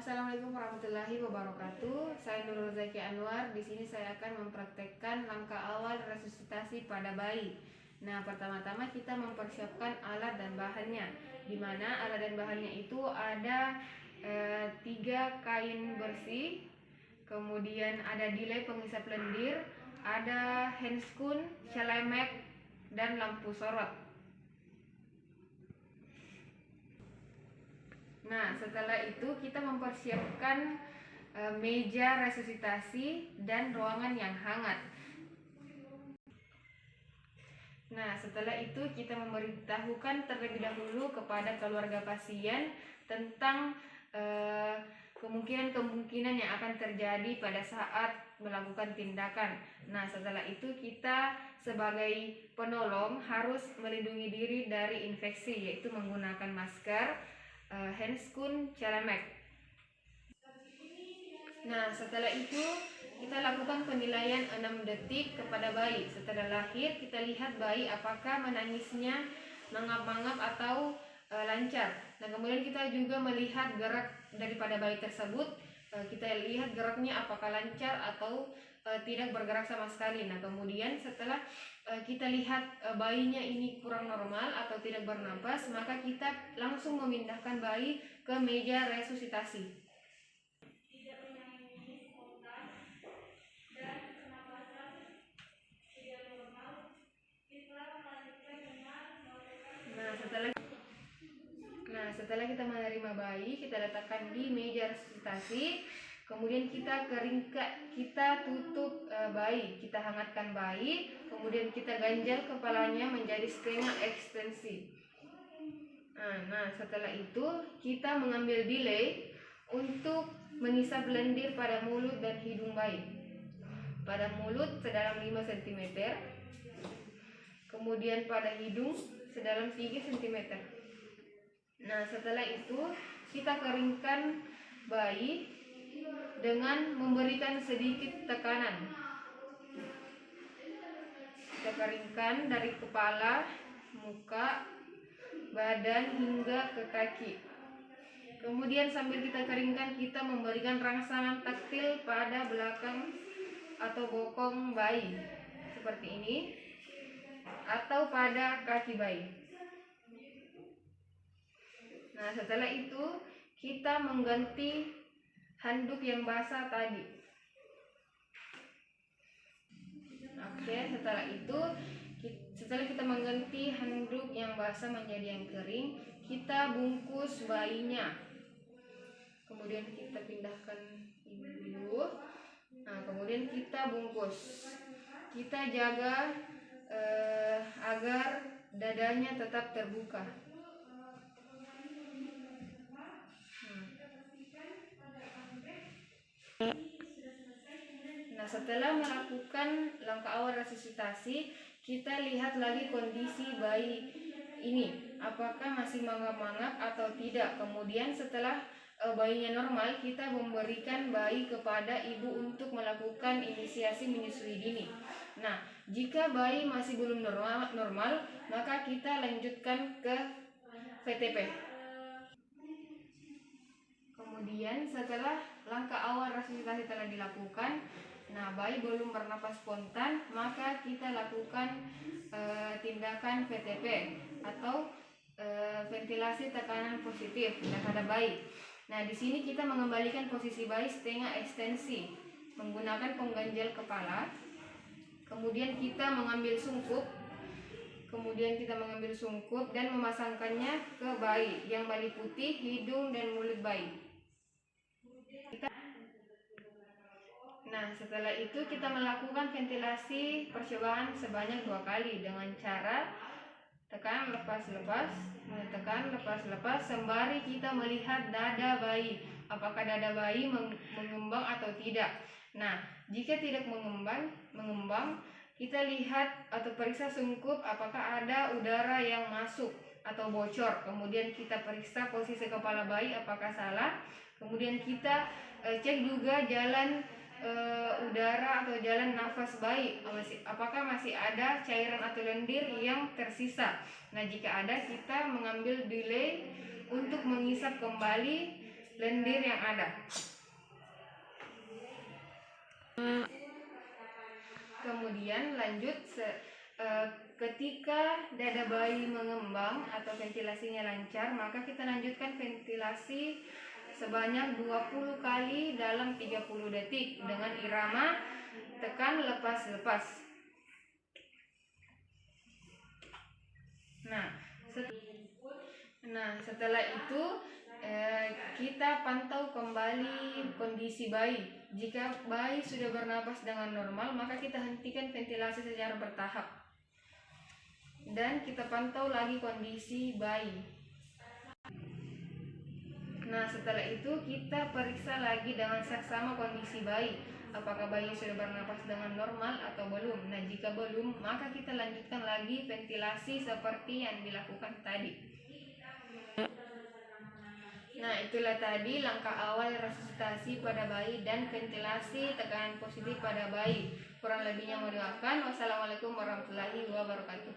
Assalamualaikum warahmatullahi wabarakatuh. Saya Nurul Zaki Anwar. Di sini saya akan mempraktekkan langkah awal resusitasi pada bayi. Nah, pertama-tama kita mempersiapkan alat dan bahannya. Di mana alat dan bahannya itu ada 3 kain bersih, kemudian ada delay pengisap lendir, ada handscoon, celemek, dan lampu sorot. Nah, setelah itu kita mempersiapkan meja resusitasi dan ruangan yang hangat. Nah, setelah itu kita memberitahukan terlebih dahulu kepada keluarga pasien tentang kemungkinan-kemungkinan yang akan terjadi pada saat melakukan tindakan. Nah, setelah itu kita sebagai penolong harus melindungi diri dari infeksi, yaitu menggunakan masker, handscoon, celemek. Nah, setelah itu kita lakukan penilaian 6 detik kepada bayi. Setelah lahir kita lihat bayi apakah menangisnya mangap-mangap atau lancar. Nah, kemudian kita juga melihat gerak daripada bayi tersebut. Kita lihat geraknya apakah lancar atau tidak bergerak sama sekali. Nah, kemudian setelah kita lihat bayinya ini kurang normal atau tidak bernapas, maka kita langsung memindahkan bayi ke meja resusitasi. Setelah kita menerima bayi, kita letakkan di meja resusitasi. Kemudian kita tutup bayi, kita hangatkan bayi, kemudian kita ganjal kepalanya menjadi setengah ekstensi. Nah, setelah itu kita mengambil delay untuk mengisap lendir pada mulut dan hidung bayi. Pada mulut sedalam 5 cm, kemudian pada hidung sedalam 3 cm. Nah, setelah itu kita keringkan bayi dengan memberikan sedikit tekanan. Kita keringkan dari kepala, muka, badan hingga ke kaki. Kemudian sambil kita keringkan, kita memberikan rangsangan taktil pada belakang atau bokong bayi seperti ini, atau pada kaki bayi. Nah, setelah itu kita mengganti handuk yang basah tadi. Oke, setelah kita mengganti handuk yang basah menjadi yang kering, kita bungkus bayinya. Kemudian kita pindahkan ini dulu. Nah, kemudian kita bungkus. Kita jaga agar dadanya tetap terbuka. Nah, setelah melakukan langkah awal resusitasi, kita lihat lagi kondisi bayi ini, apakah masih mangap-mangap atau tidak. Kemudian setelah bayinya normal, kita memberikan bayi kepada ibu untuk melakukan inisiasi menyusui dini. Nah, jika bayi masih belum normal, maka kita lanjutkan ke VTP. Kemudian setelah langkah awal resusitasi telah dilakukan, nah bayi belum bernapas spontan, maka kita lakukan tindakan VTP atau ventilasi tekanan positif pada bayi. Nah, di sini kita mengembalikan posisi bayi setengah ekstensi menggunakan pengganjal kepala. Kemudian kita mengambil sungkup dan memasangkannya ke bayi yang meliputi hidung dan mulut bayi. Nah, setelah itu kita melakukan ventilasi percobaan sebanyak 2 kali dengan cara tekan lepas-lepas, tekan lepas-lepas sembari kita melihat dada bayi, apakah dada bayi mengembang atau tidak. Nah, jika tidak mengembang, kita lihat atau periksa sungkup apakah ada udara yang masuk atau bocor. Kemudian kita periksa posisi kepala bayi apakah salah. Kemudian kita cek juga jalan udara atau jalan nafas bayi, apakah masih ada cairan atau lendir yang tersisa. Nah, jika ada, kita mengambil delay untuk mengisap kembali lendir yang ada. Kemudian lanjut ketika dada bayi mengembang atau ventilasinya lancar, maka kita lanjutkan ventilasi sebanyak 20 kali dalam 30 detik dengan irama tekan lepas-lepas. Setelah itu kita pantau kembali kondisi bayi. Jika bayi sudah bernapas dengan normal, maka kita hentikan ventilasi secara bertahap. Dan kita pantau lagi kondisi bayi. Setelah itu kita periksa lagi dengan seksama kondisi bayi. Apakah bayi sudah bernapas dengan normal atau belum? Jika belum, maka kita lanjutkan lagi ventilasi seperti yang dilakukan tadi. Itulah tadi langkah awal resusitasi pada bayi dan ventilasi tekanan positif pada bayi. Kurang lebihnya mohon dimaafkan. Wassalamualaikum warahmatullahi wabarakatuh.